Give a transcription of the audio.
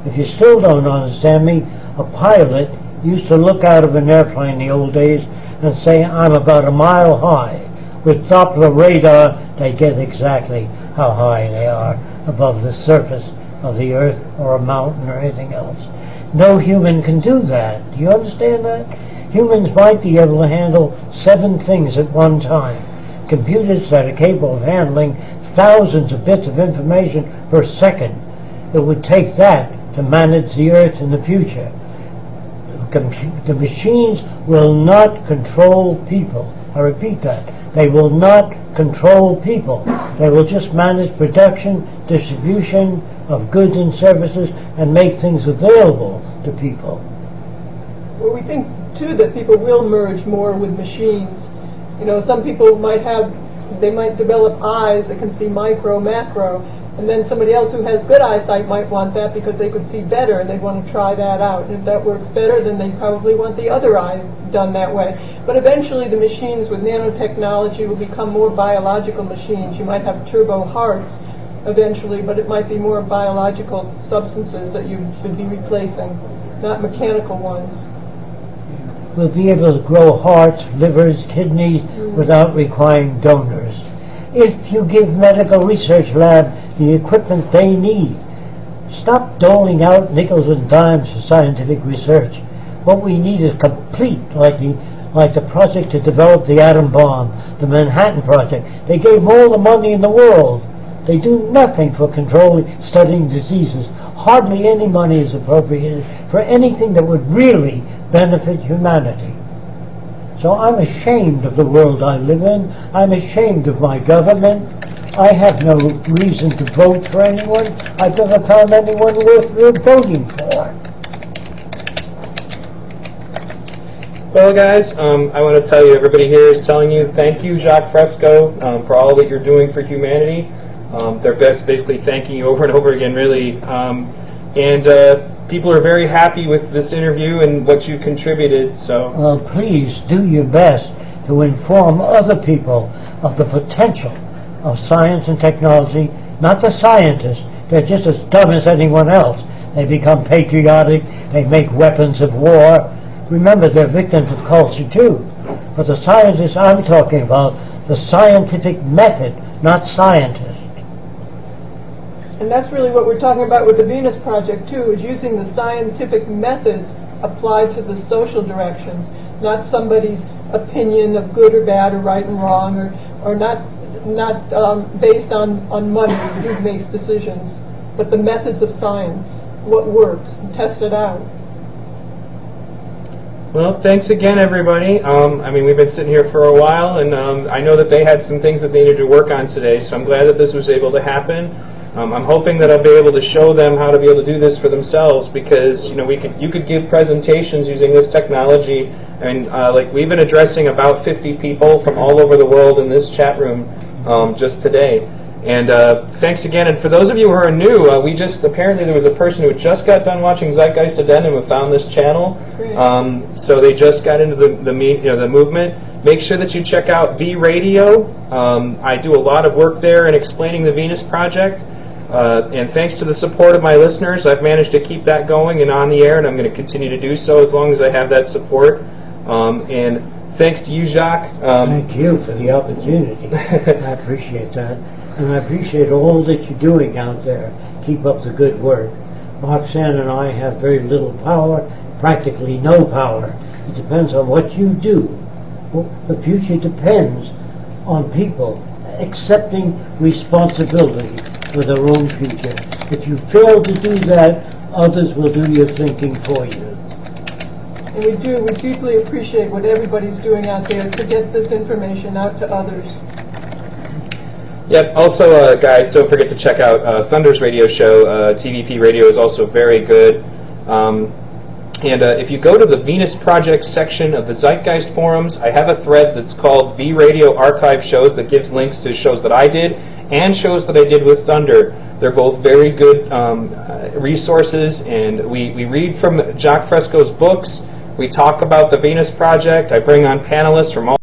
If you still don't understand me, a pilot used to look out of an airplane in the old days and say, I'm about a mile high. With Doppler radar, they get exactly how high they are above the surface of the earth or a mountain or anything else. No human can do that. Do you understand that? Humans might be able to handle 7 things at one time. Computers that are capable of handling thousands of bits of information per second. It would take that to manage the earth in the future. The machines will not control people. I repeat that. They will not control people. They will just manage production, distribution of goods and services, and make things available to people. Well, we think, too, that people will merge more with machines. You know, some people might develop eyes that can see micro, macro, and then somebody else who has good eyesight might want that because they could see better and they'd want to try that out. And if that works better, then they probably want the other eye done that way. But eventually the machines with nanotechnology will become more biological machines. You might have turbo hearts eventually, but it might be more biological substances that you would be replacing, not mechanical ones. We'll be able to grow hearts, livers, kidneys without requiring donors. If you give medical research lab the equipment they need, stop doling out nickels and dimes for scientific research. What we need is complete, like the project to develop the atom bomb, the Manhattan Project. They gave them all the money in the world. They do nothing for controlling, studying diseases. Hardly any money is appropriated for anything that would really benefit humanity. So I'm ashamed of the world I live in. I'm ashamed of my government. I have no reason to vote for anyone. I've never found anyone worth voting for. Well, guys, I want to tell you, everybody here is telling you, thank you, Jacque Fresco, for all that you're doing for humanity. They're basically thanking you over and over again, really. People are very happy with this interview and what you contributed. So, well, please do your best to inform other people of the potential of science and technology. Not the scientists. They're just as dumb as anyone else. They become patriotic. They make weapons of war. Remember, they're victims of culture, too. But the scientists I'm talking about, the scientific method, not scientists. And that's really what we're talking about with the Venus Project, too, is using the scientific methods applied to the social directions, not somebody's opinion of good or bad or right and wrong, or not based on money, who makes decisions, but the methods of science, what works, and test it out. Well, thanks again, everybody. I mean, we've been sitting here for a while, and I know that they had some things that they needed to work on today, so I'm glad that this was able to happen. I'm hoping that I'll be able to show them how to be able to do this for themselves, because you could give presentations using this technology. I mean, like we've been addressing about 50 people from all over the world in this chat room just today. And thanks again. And for those of you who are new, apparently there was a person who just got done watching Zeitgeist Addendum and found this channel. So they just got into the movement. Make sure that you check out V-RADIO. I do a lot of work there in explaining the Venus Project. And thanks to the support of my listeners, I've managed to keep that going and on the air, and I'm going to continue to do so as long as I have that support. And thanks to you, Jacque. Thank you for the opportunity. I appreciate that. And I appreciate all that you're doing out there. Keep up the good work. Roxanne and I have very little power, practically no power. It depends on what you do. Well, the future depends on people accepting responsibility for their own future. If you fail to do that, others will do your thinking for you. And we deeply appreciate what everybody's doing out there to get this information out to others. Yep. Also, guys, don't forget to check out Thunder's radio show. TVP Radio is also very good. And if you go to the Venus Project section of the Zeitgeist forums, I have a thread that's called V-Radio Archive Shows that gives links to shows that I did and shows that I did with Thunder. They're both very good resources, and we read from Jacque Fresco's books. We talk about the Venus Project. I bring on panelists from all